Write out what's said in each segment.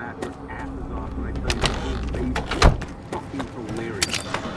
laugh your asses off when I tell you the whole thing's fucking hilarious.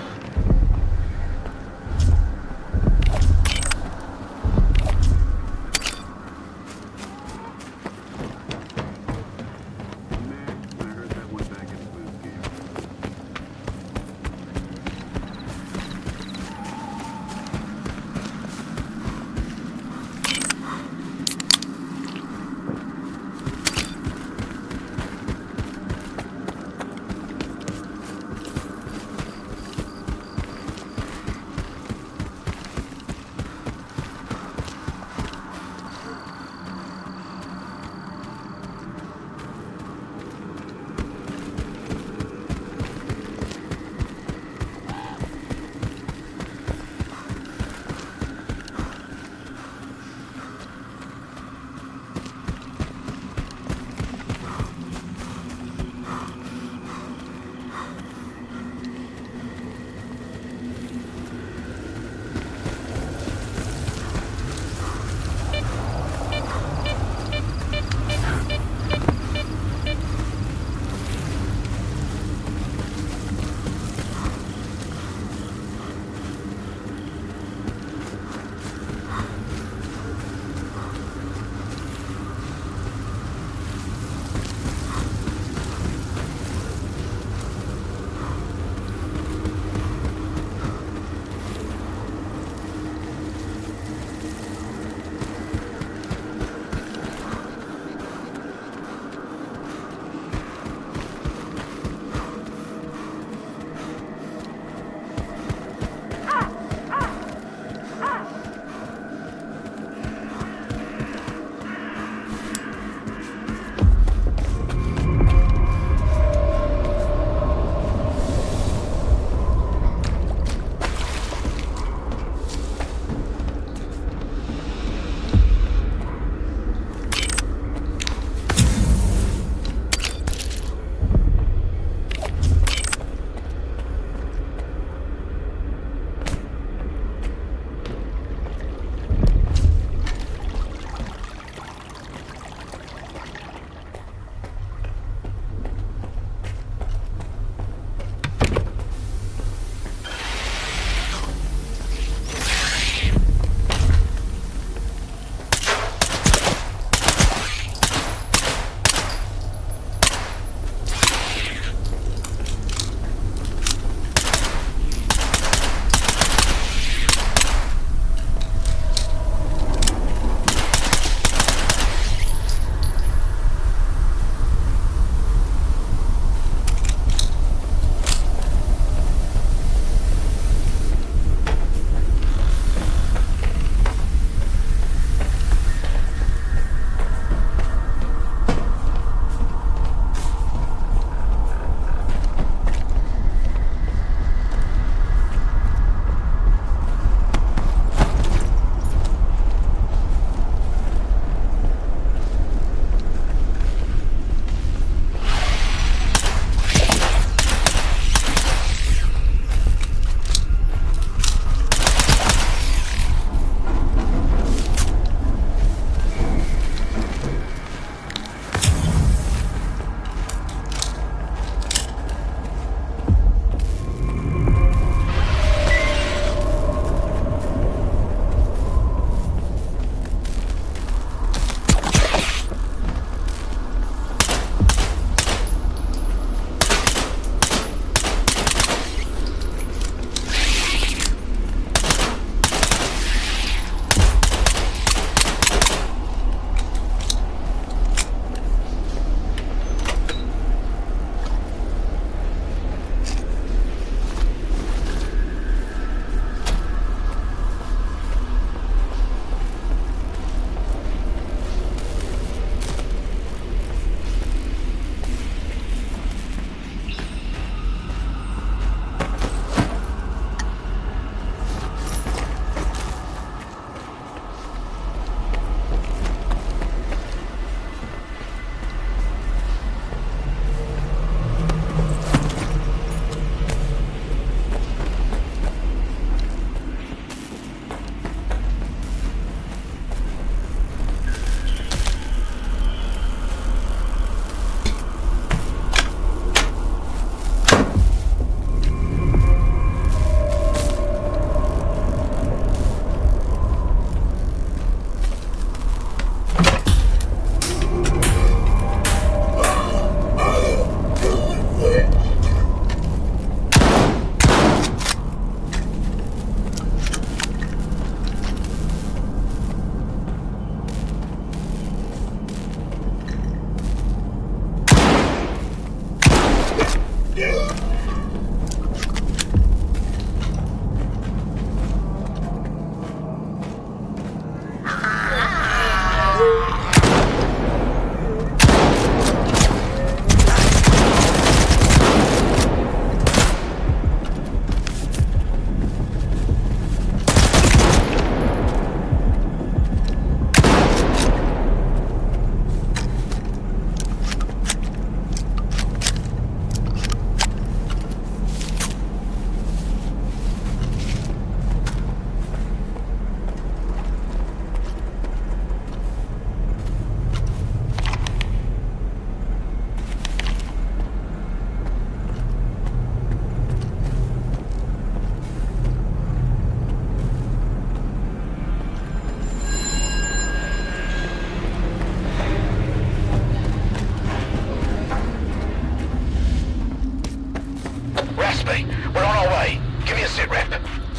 Give me a sit rep.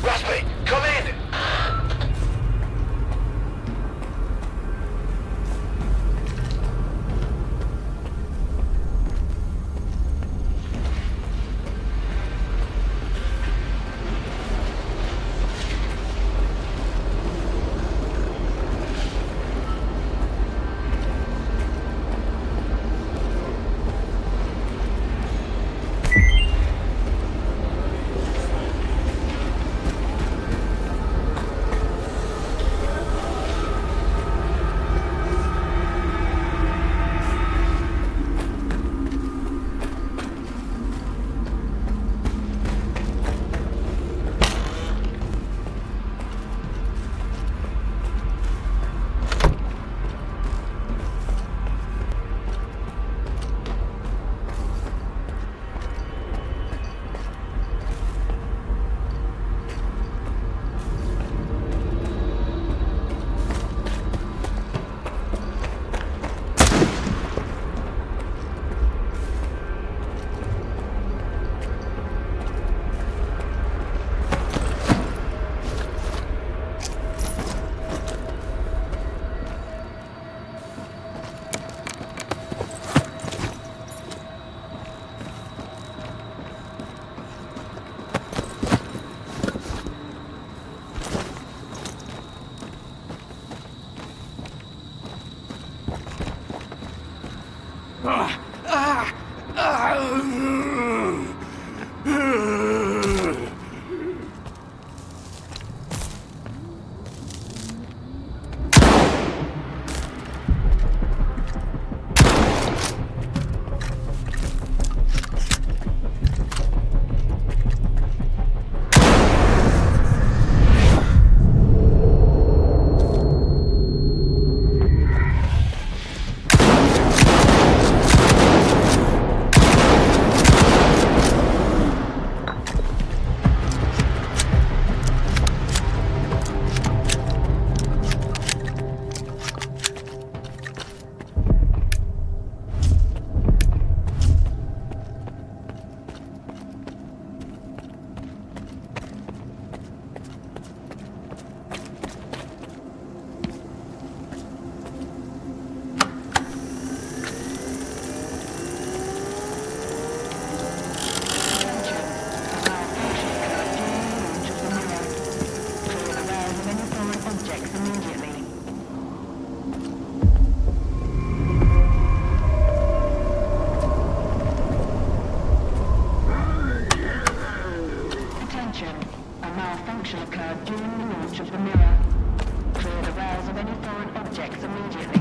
Raspy, come in! malfunction occurred during the launch of the mirror. Clear the rails of any foreign objects immediately.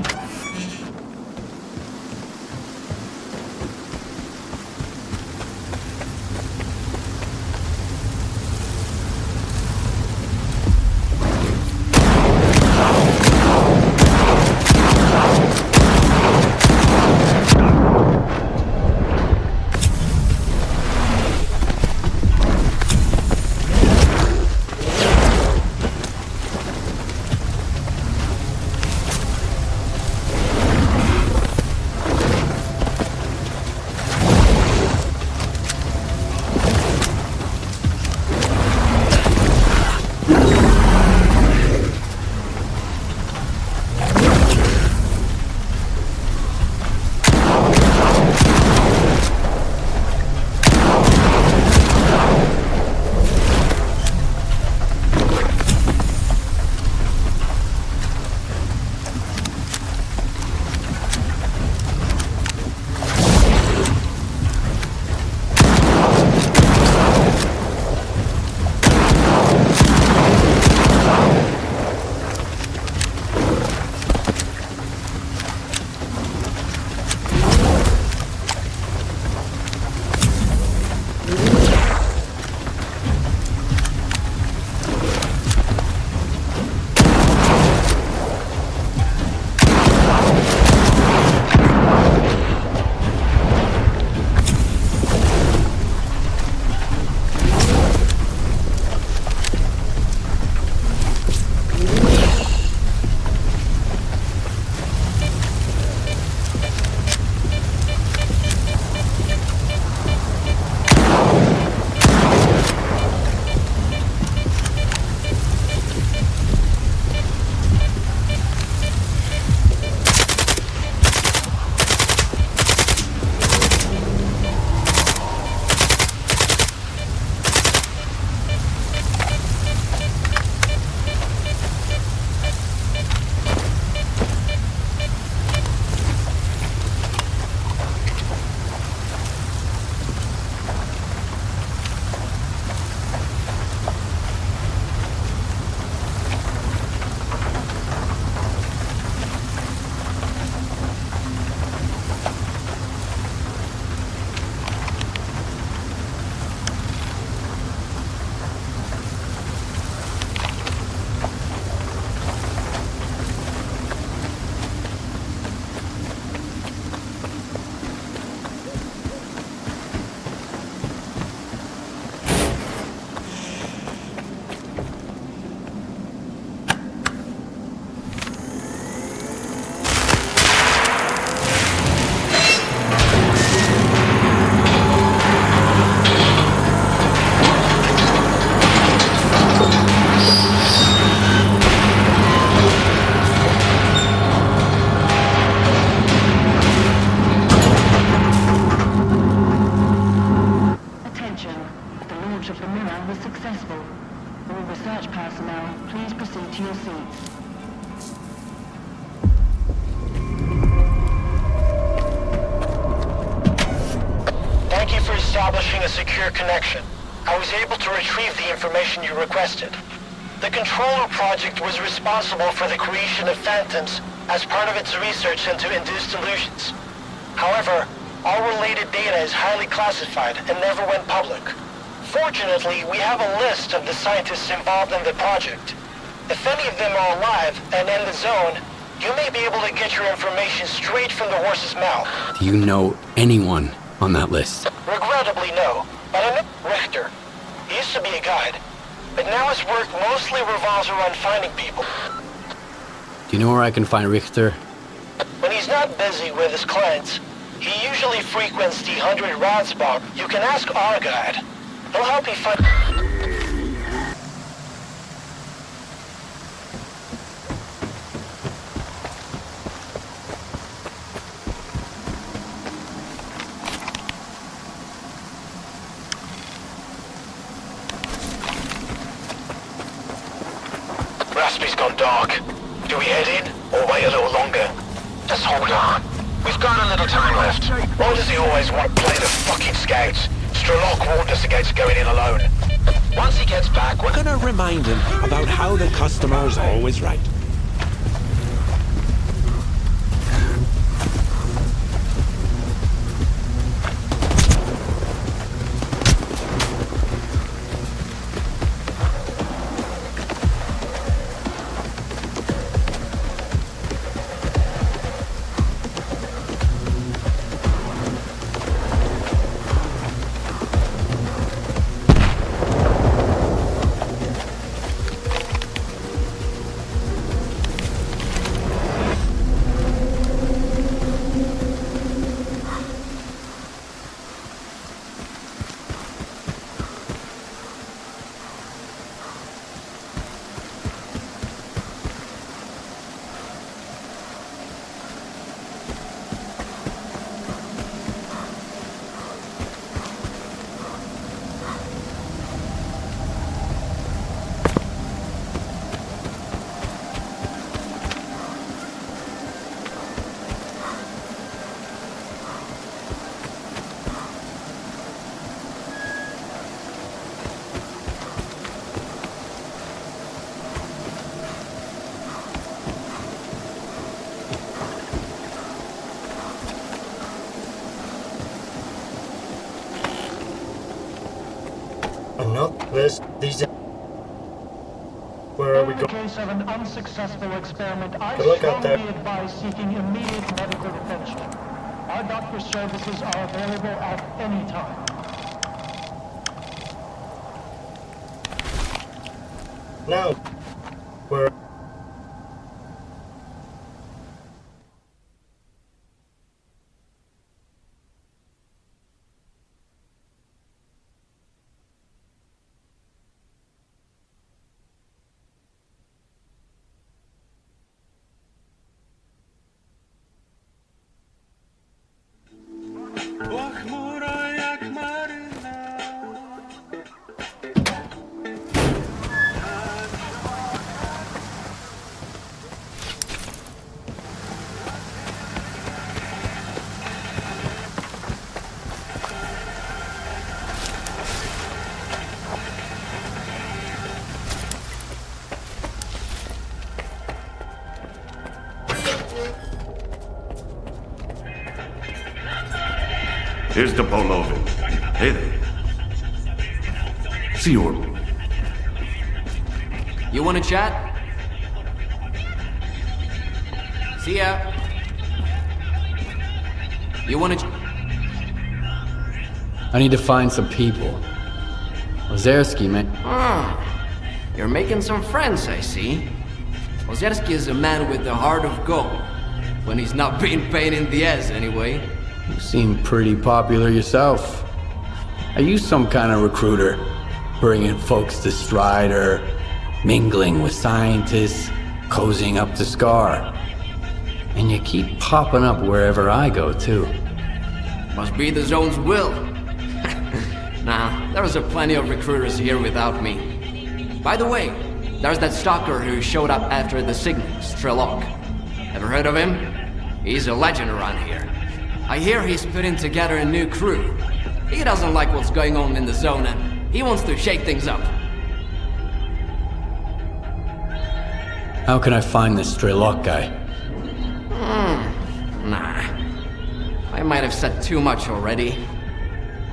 launch of the mirror was successful. All research personnel, please proceed to your seats. Thank you for establishing a secure connection. I was able to retrieve the information you requested. The Controller project was responsible for the creation of phantoms as part of its research into induced illusions. However, all related data is highly classified and never went public. Fortunately, we have a list of the scientists involved in the project. If any of them are alive and in the zone, you may be able to get your information straight from the horse's mouth. Do you know anyone on that list? Regrettably, no. But I know Richter. He used to be a guide, but now his work mostly revolves around finding people. Do you know where I can find Richter? When he's not busy with his clients, he usually frequents the 100 Rod spot. You can ask our guide. He'll help you find... Raspy's gone dark. Do we head in, or wait a little longer? Just hold on. We've got a little time left. Why does he always want to play the fucking scouts? S.T.A.L.K.E.R warned us against going in alone. Once he gets back, we're gonna remind him about how the customer's always right. These. Where are we In the going? case of an unsuccessful experiment, I Look out there. strongly advise seeking immediate medical attention. Our doctor services are available at any time. Now, where? Here's the Polovin. Hey there. See you. You wanna chat? See ya. You wanna I need to find some people. Ozerski, man. You're making some friends, I see. Ozerski is a man with a heart of gold. When he's not being pain in the ass, anyway. You seem pretty popular yourself. Are you some kind of recruiter? Bringing folks to Strider, mingling with scientists, cozying up to S.T.A.L.K.E.R. And you keep popping up wherever I go, too. Must be the zone's will. Nah, There's a plenty of recruiters here without me. By the way, there's that stalker who showed up after the signal, S.T.A.L.K.E.R. Ever heard of him? He's a legend around here. I hear he's putting together a new crew. He doesn't like what's going on in the zone and he wants to shake things up. How can I find this S.T.A.L.K.E.R guy? Nah. I might have said too much already.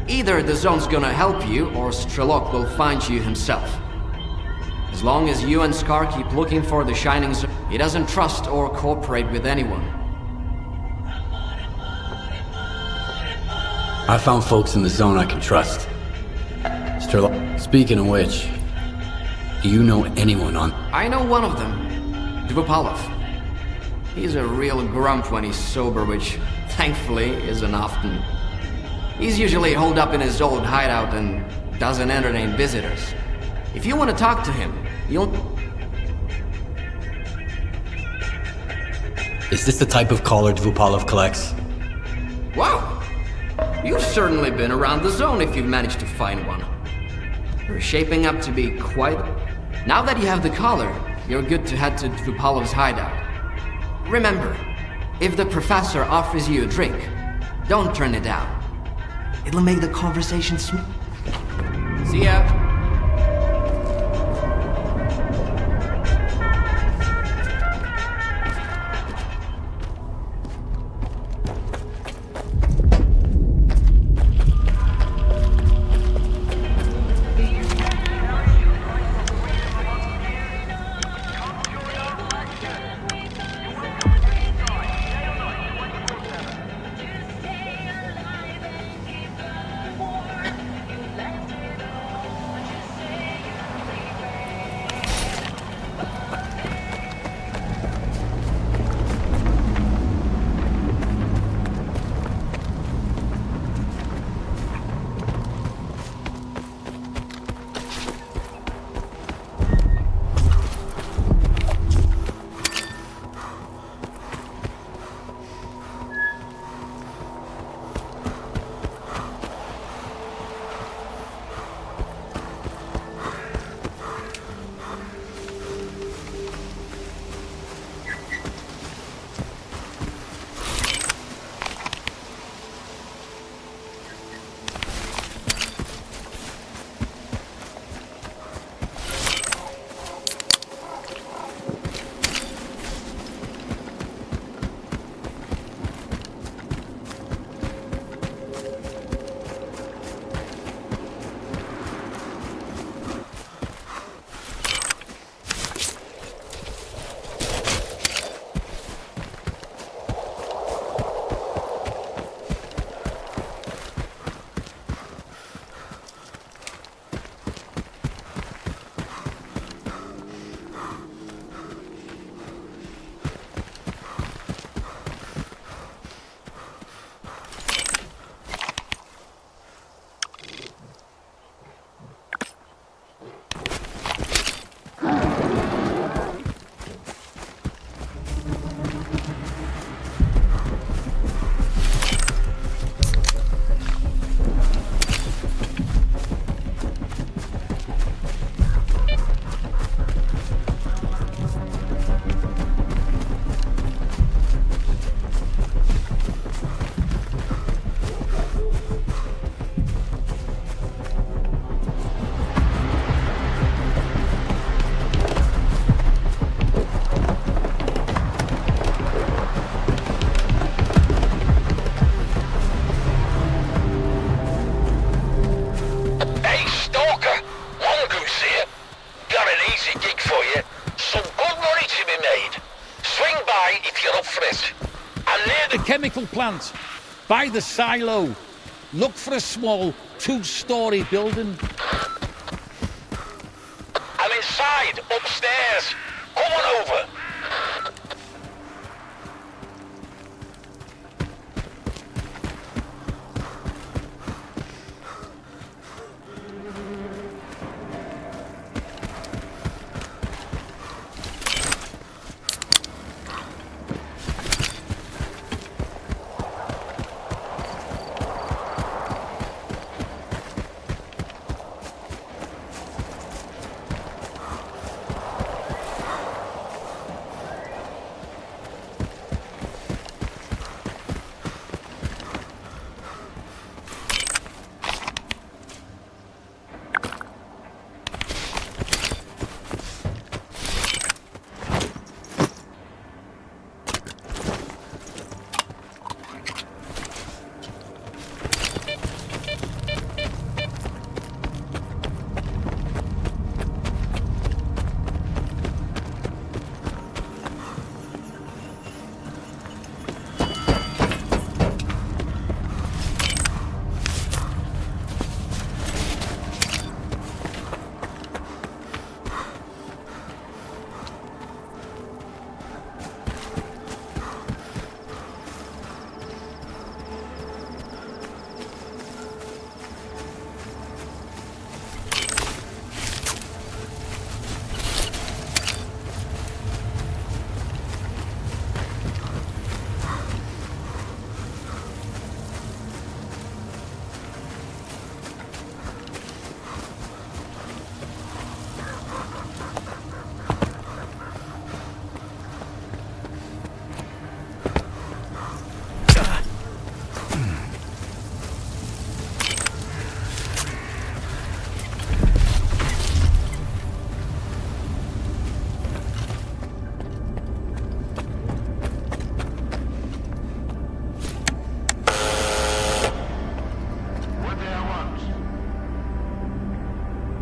Either the zone's gonna help you, or S.T.A.L.K.E.R will find you himself. As long as you and S.T.A.R keep looking for the Shining Zone, he doesn't trust or cooperate with anyone. I found folks in the zone I can trust. S.T.A.L.K.E.R. Speaking of which, do you know anyone on... I know one of them. Dvupalov. He's a real grump when he's sober, which, thankfully, isn't often. He's usually holed up in his old hideout and doesn't entertain visitors. If you want to talk to him, you'll... Is this the type of caller Dvupalov collects? Wow! You've certainly been around the zone if you've managed to find one. You're shaping up to be quite... Now that you have the collar, you're good to head to Dvupalov's hideout. Remember, if the professor offers you a drink, don't turn it down. It'll make the conversation smooth. See ya! Chemical plant by the silo. Look for a small 2-story building. I'm inside, upstairs. Come on over.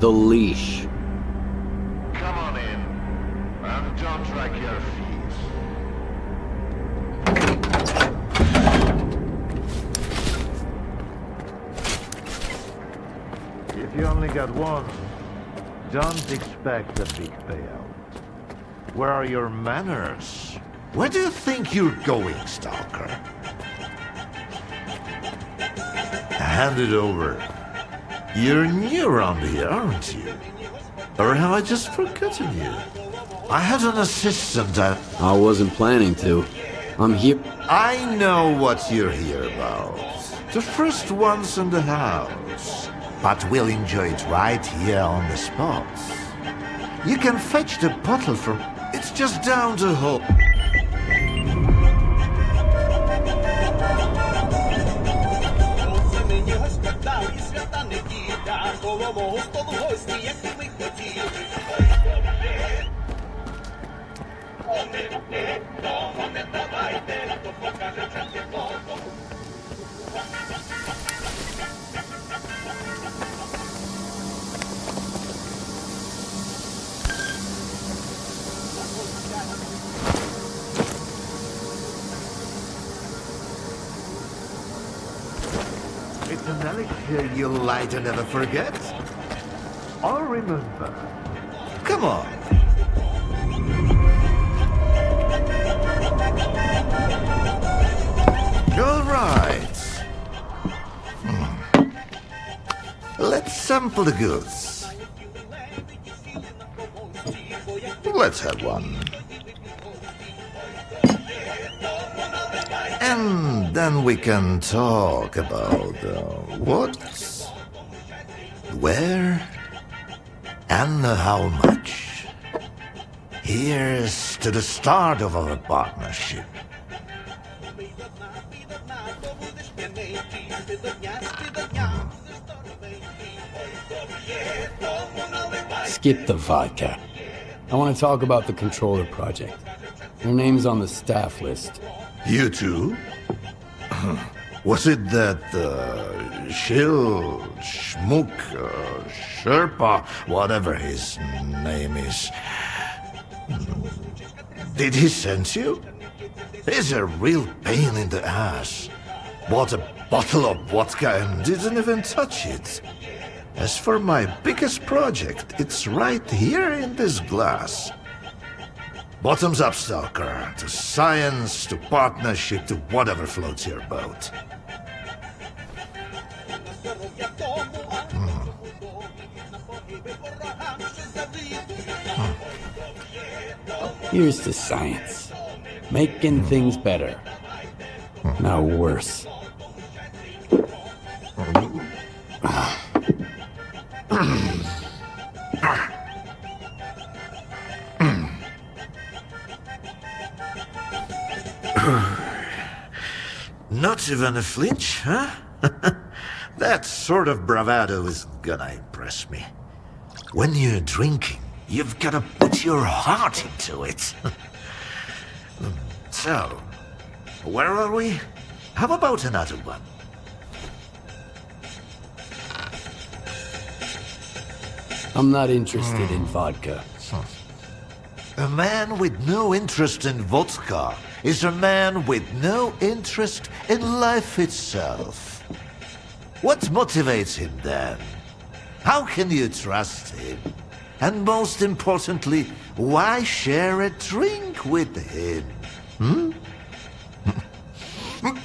the leash. Come on in, and don't drag your feet. If you only got one, don't expect a big payout. Where are your manners? Where do you think you're going, Stalker? Hand it over. You're new around here, aren't you? Or have I just forgotten you? I had an assistant that... I wasn't planning to. I'm here... I know what you're here about. The first ones in the house. But we'll enjoy it right here on the spot. You can fetch the bottle from... It's just down the hall. It's an elixir you'll light and never forget. Or remember. Come on. All right. Let's sample the goods. Let's have one. And then we can talk about what, where, and how much. Here's to the start of our partnership. Skip the vodka. I want to talk about the controller project. Your name's on the staff list. You too? Was it that Shill, Schmook, Sherpa, whatever his name is? Did he send you? He's a real pain in the ass. Bought a bottle of vodka and didn't even touch it. As for my biggest project, it's right here in this glass. Bottoms up, Stalker. To science, to partnership, to whatever floats your boat. Here's to science. Making things better. Not worse. Not even a flinch, huh? That sort of bravado isn't gonna impress me. When you're drinking, you've gotta put your heart into it. So, where are we? How about another one? I'm not interested in vodka. A man with no interest in vodka is a man with no interest in life itself. What motivates him then? How can you trust him? And most importantly, why share a drink with him? Look,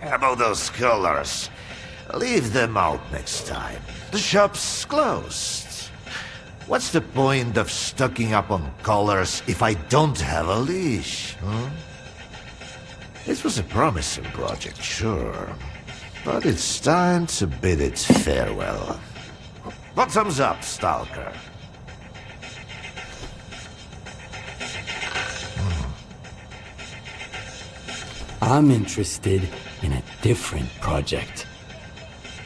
how about those colors? Leave them out next time. The shop's closed. What's the point of stocking up on colors if I don't have a leash? This was a promising project, sure. But it's time to bid it farewell. Bottoms up, Stalker. I'm interested in a different project.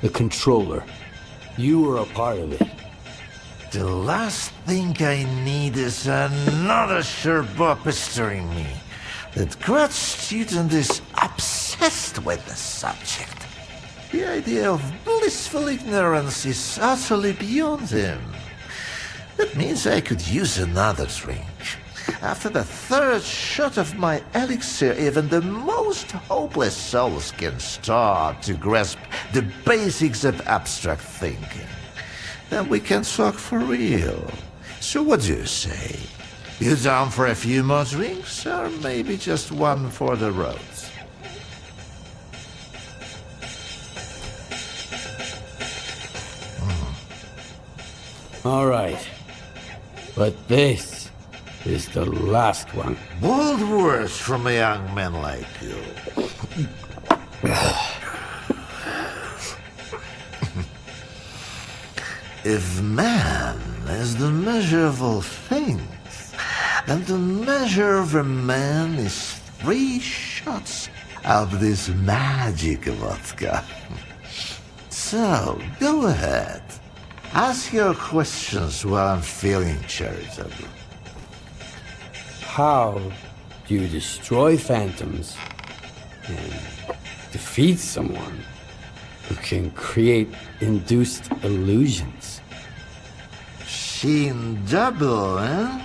The controller. You were a part of it. The last thing I need is another Sherpa pestering me. That grad student is obsessed with the subject. The idea of blissful ignorance is utterly beyond him. That means I could use another drink. After the third shot of my elixir, even the most hopeless souls can start to grasp the basics of abstract thinking. Then we can talk for real. So what do you say? You down for a few more drinks, or maybe just one for the road? All right. But this is the last one. Bold words from a young man like you. If man is the measure of all things, then the measure of a man is 3 shots of this magic vodka. So, go ahead. Ask your questions while I'm feeling charitable. How do you destroy phantoms and defeat someone who can create induced illusions? Seen double, eh?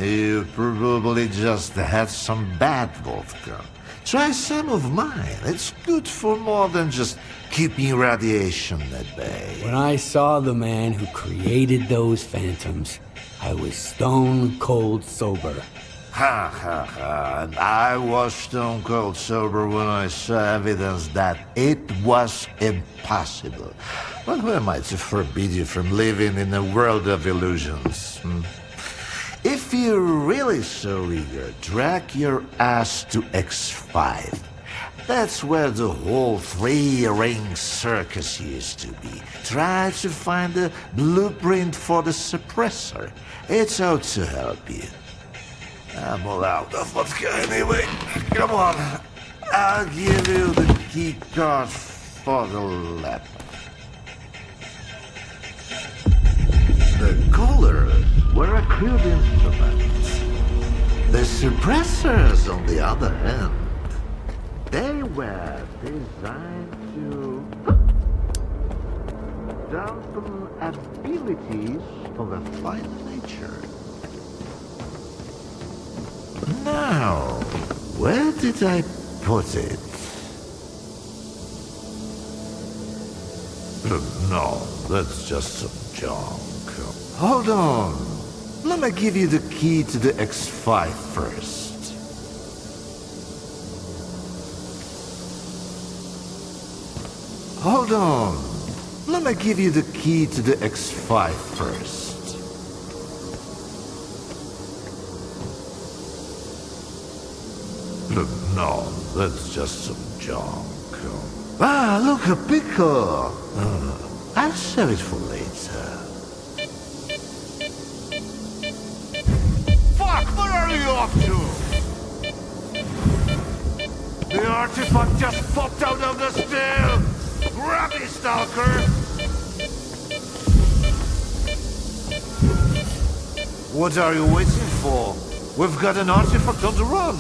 You probably just had some bad vodka. Try some of mine. It's good for more than just keeping radiation at bay. When I saw the man who created those phantoms, I was stone cold sober. Ha ha ha. And I was stone cold sober when I saw evidence that it was impossible. But who am I to forbid you from living in a world of illusions? If you're really so eager, drag your ass to X5. That's where the whole 3-ring circus used to be. Try to find the blueprint for the suppressor. It's out to help you. I'm all out of vodka anyway. Come on. I'll give you the key card for the lab. The colors were a crude instrument. The suppressors, on the other hand, they were designed to dampen abilities of a fine nature. Now, where did I put it? No, that's just some junk. Hold on. Let me give you the key to the X5 first. Hold on. Let me give you the key to the X5 first. No, that's just some junk. Ah, look, a pickle. I'll save it for later. Fuck, what are you up to? The artifact just popped out of the steel! Grab it, Stalker! What are you waiting for? We've got an artifact on the run!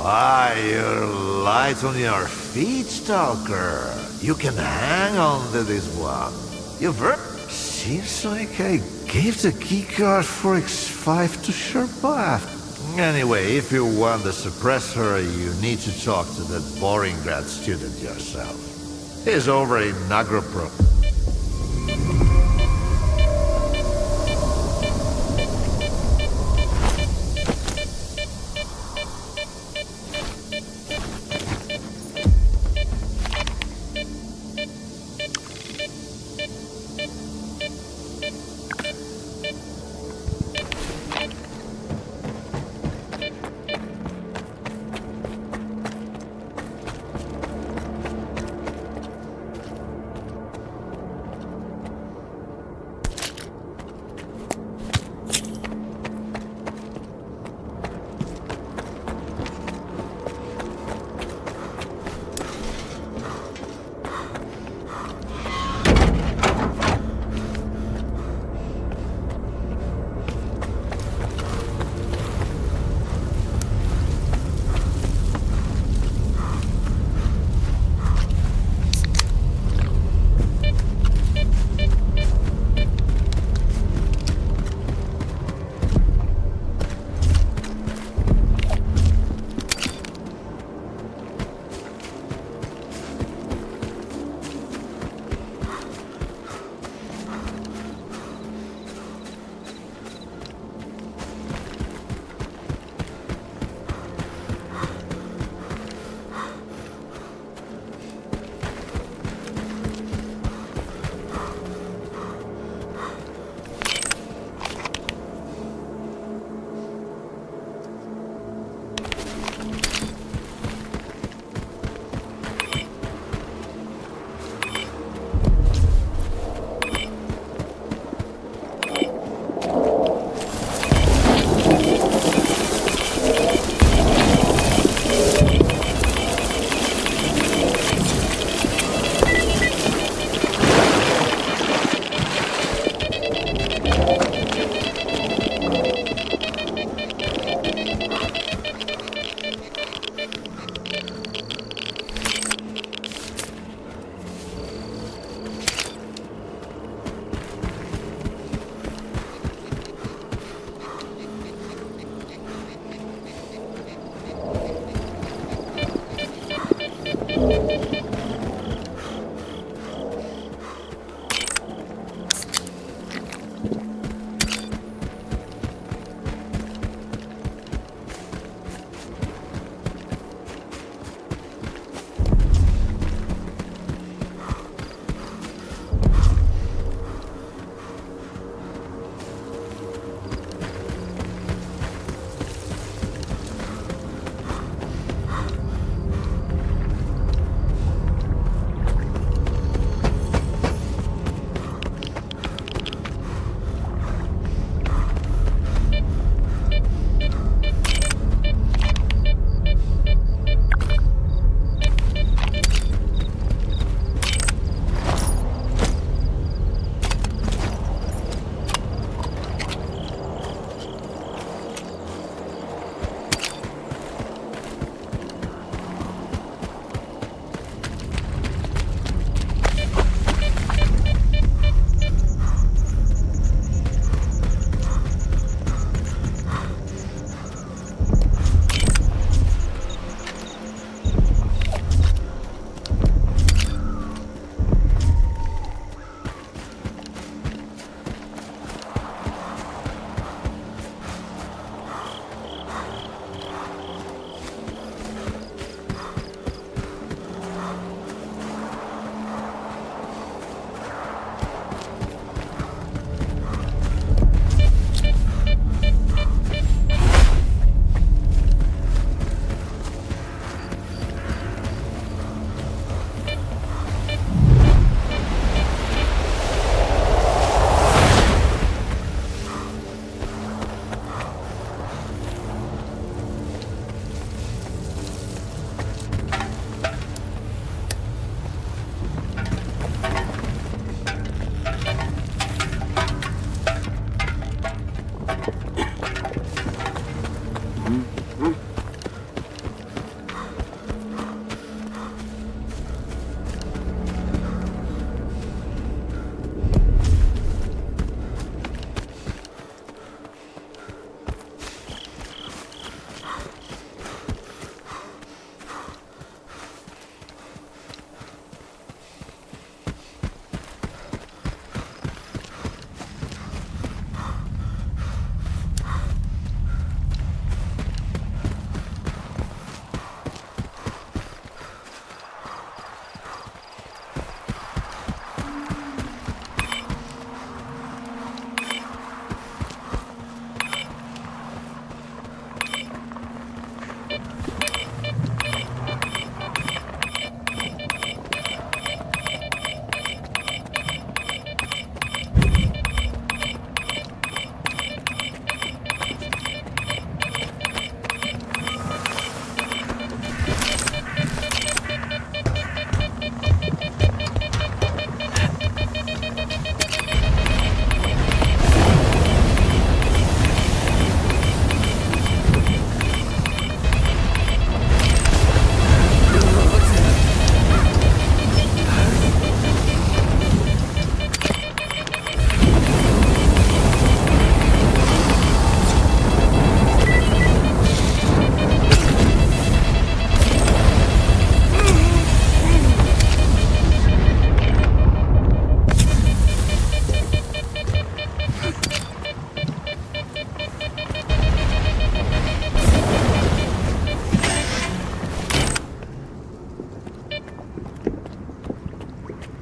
Ah, you're light on your feet, Stalker. You can hang on to this one. You've heard? Seems like I gave the keycard for X5 to Sherpath. Anyway, if you want the suppressor, you need to talk to that boring grad student yourself. He's over in Nagropro.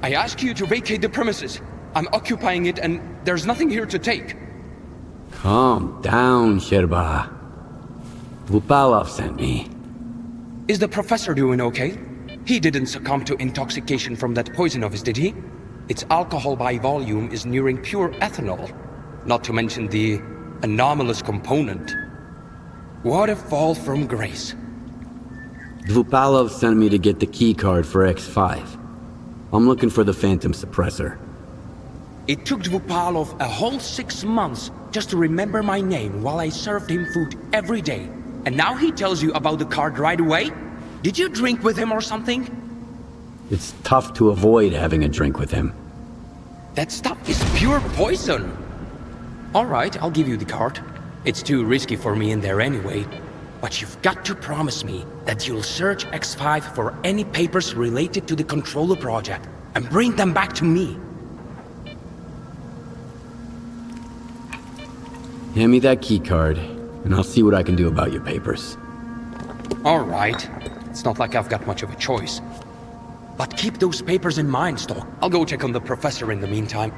I ask you to vacate the premises. I'm occupying it and there's nothing here to take. Calm down, Sherba. Vupalov sent me. Is the professor doing okay? He didn't succumb to intoxication from that poison of his, did he? Its alcohol by volume is nearing pure ethanol. Not to mention the anomalous component. What a fall from grace. Vupalov sent me to get the key card for X5. I'm looking for the phantom suppressor. It took Dvupalov a whole 6 months just to remember my name while I served him food every day. And now he tells you about the card right away? Did you drink with him or something? It's tough to avoid having a drink with him. That stuff is pure poison. All right, I'll give you the card. It's too risky for me in there anyway. But you've got to promise me that you'll search X5 for any papers related to the controller project and bring them back to me. Hand me that key card, and I'll see what I can do about your papers. All right. It's not like I've got much of a choice. But keep those papers in mind, S.T.A.L.K.E.R. I'll go check on the professor in the meantime.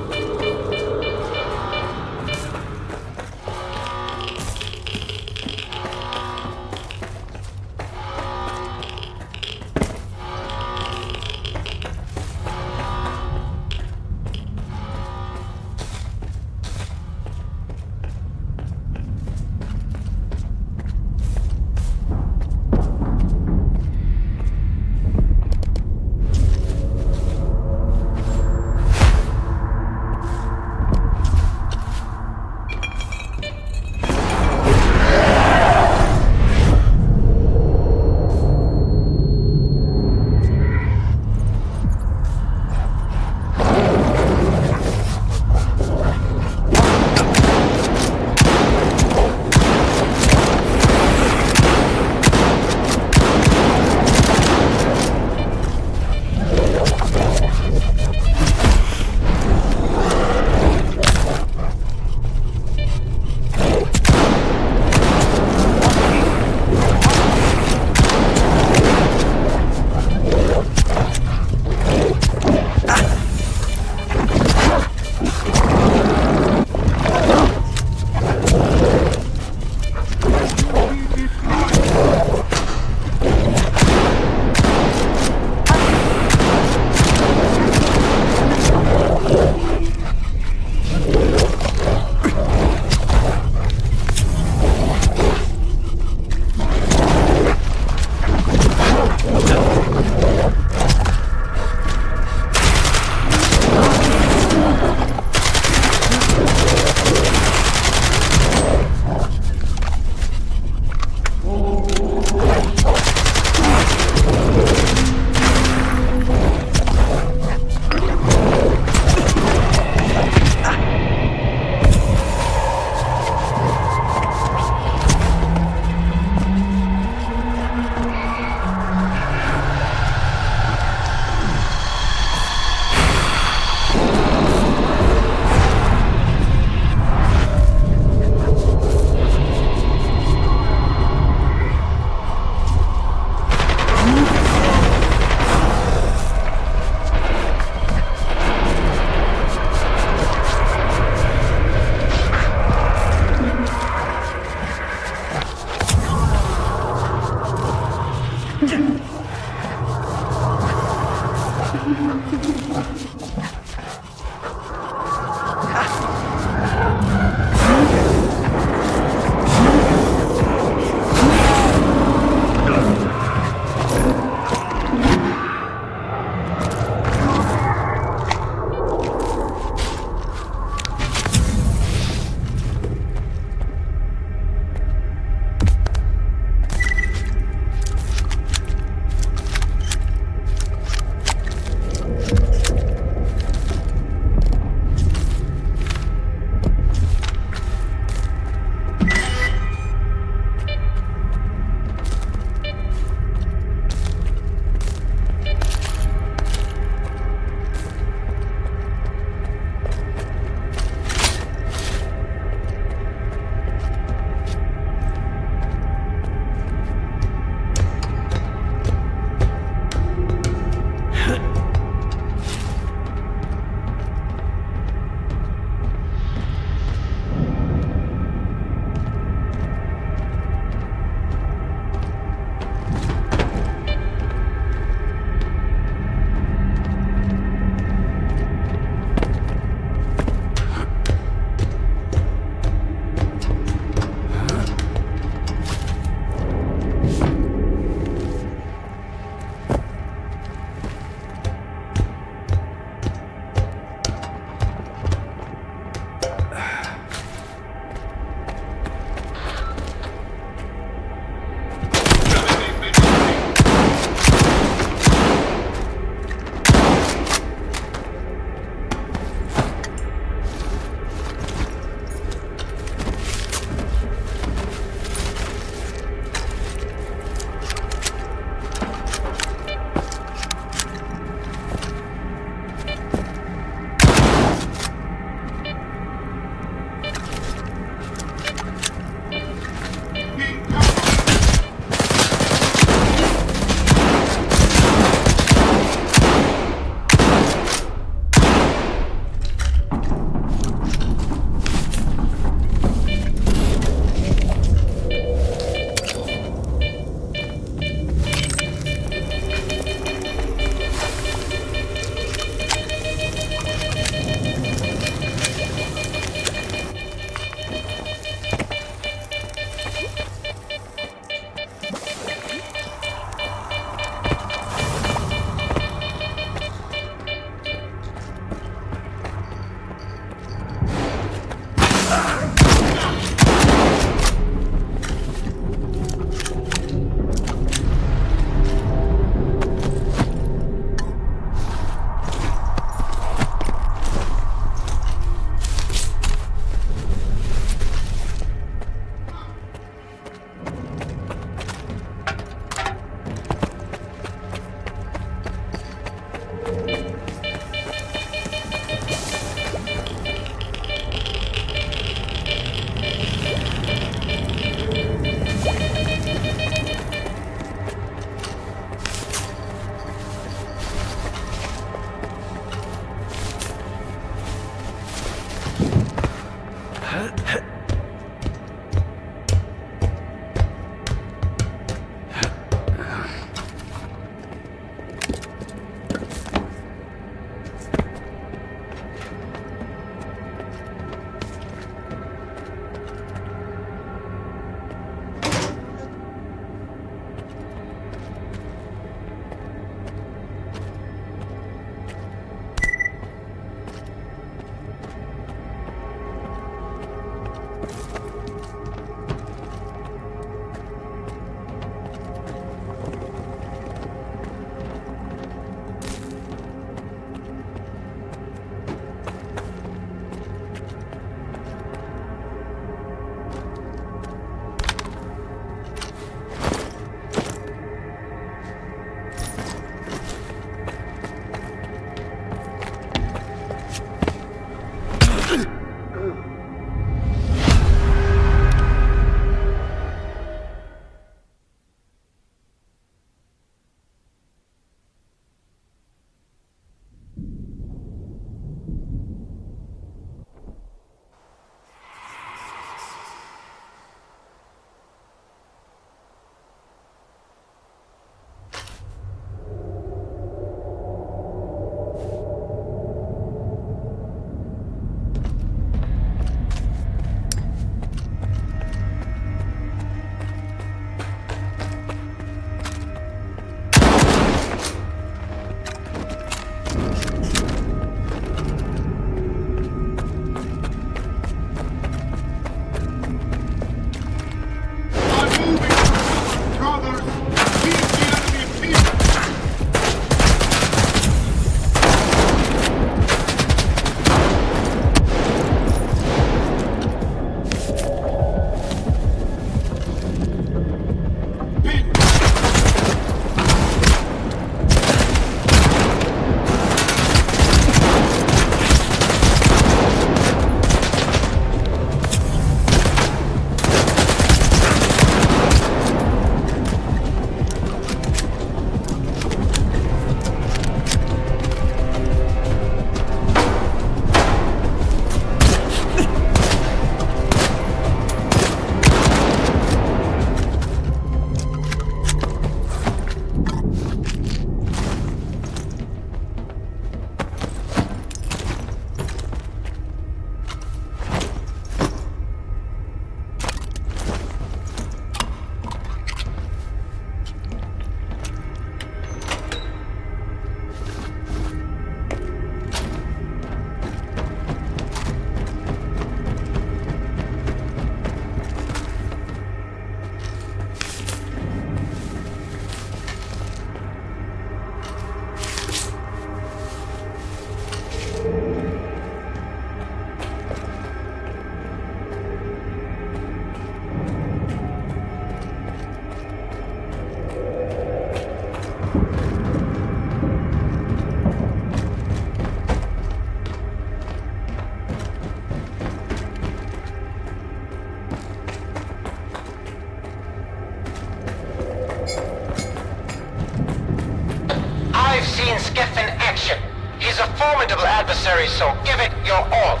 skiff in action. He's a formidable adversary, so give it your all.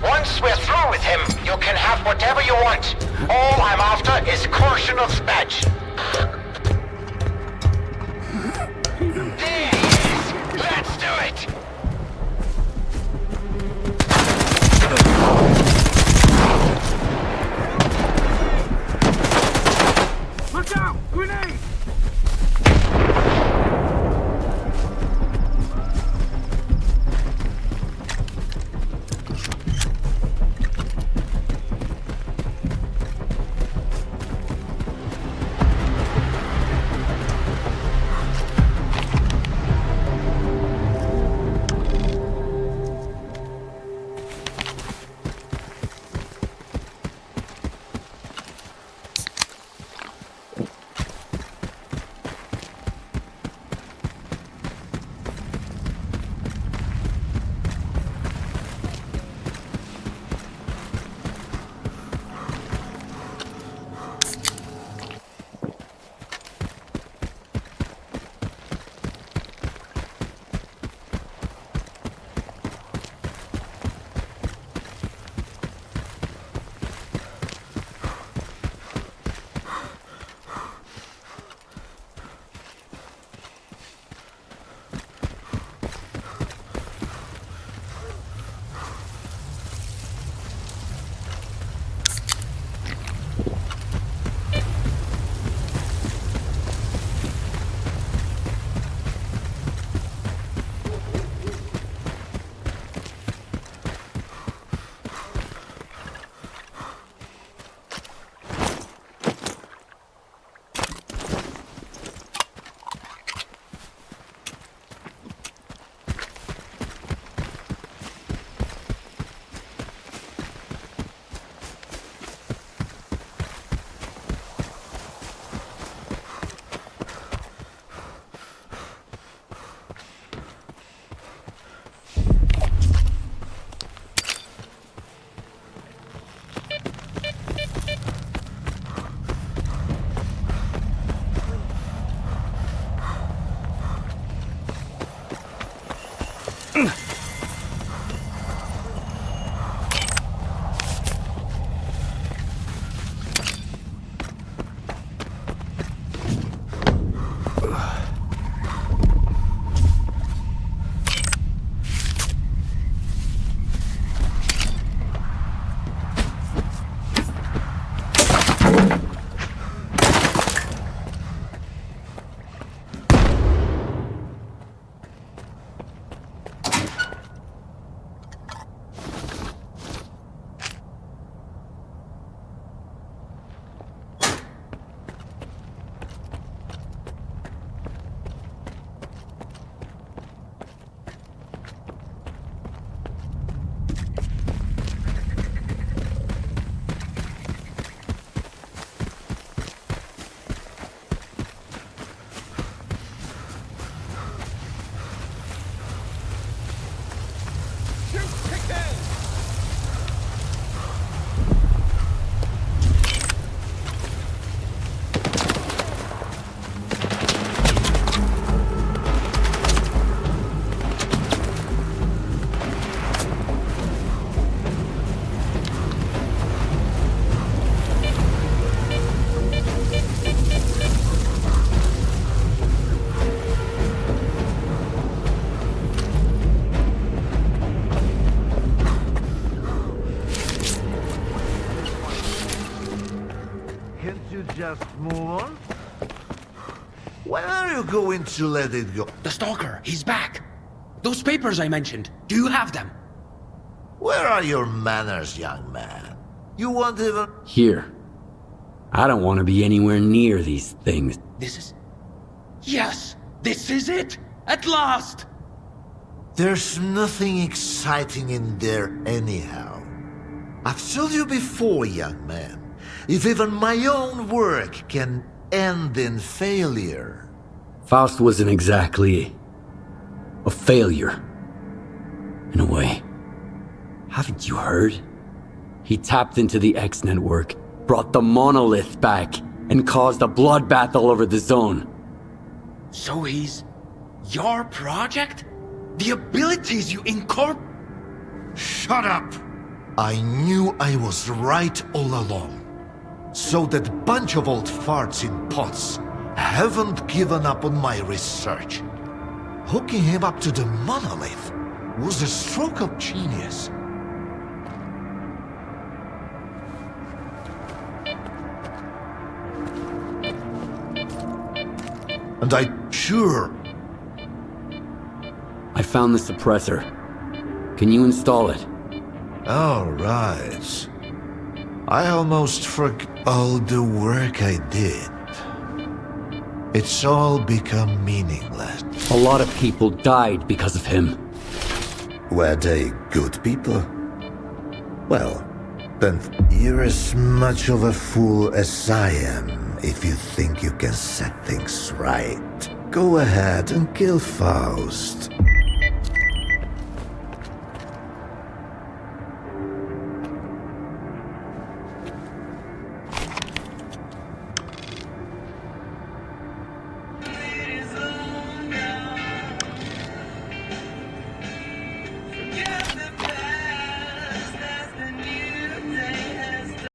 Once we're through with him, you can have whatever you want. All I'm after is Korshinov's badge. There he is! Let's do it! Look out! Grenade! Just move on? When are you going to let it go? The stalker, he's back. Those papers I mentioned, do you have them? Where are your manners, young man? You won't even... Here. I don't want to be anywhere near these things. This is... Yes! This is it! At last! There's nothing exciting in there anyhow. I've told you before, young man. If even my own work can end in failure... Faust wasn't exactly... a failure. In a way. Haven't you heard? He tapped into the X network, brought the monolith back, and caused a bloodbath all over the zone. So he's... Your project? The abilities you incorporate? Shut up! I knew I was right all along. So that bunch of old farts in pots haven't given up on my research. Hooking him up to the monolith was a stroke of genius. And I found the suppressor. Can you install it? All right. I almost forgot all the work I did. It's all become meaningless. A lot of people died because of him. Were they good people? Well, then you're as much of a fool as I am if you think you can set things right. Go ahead and kill Faust.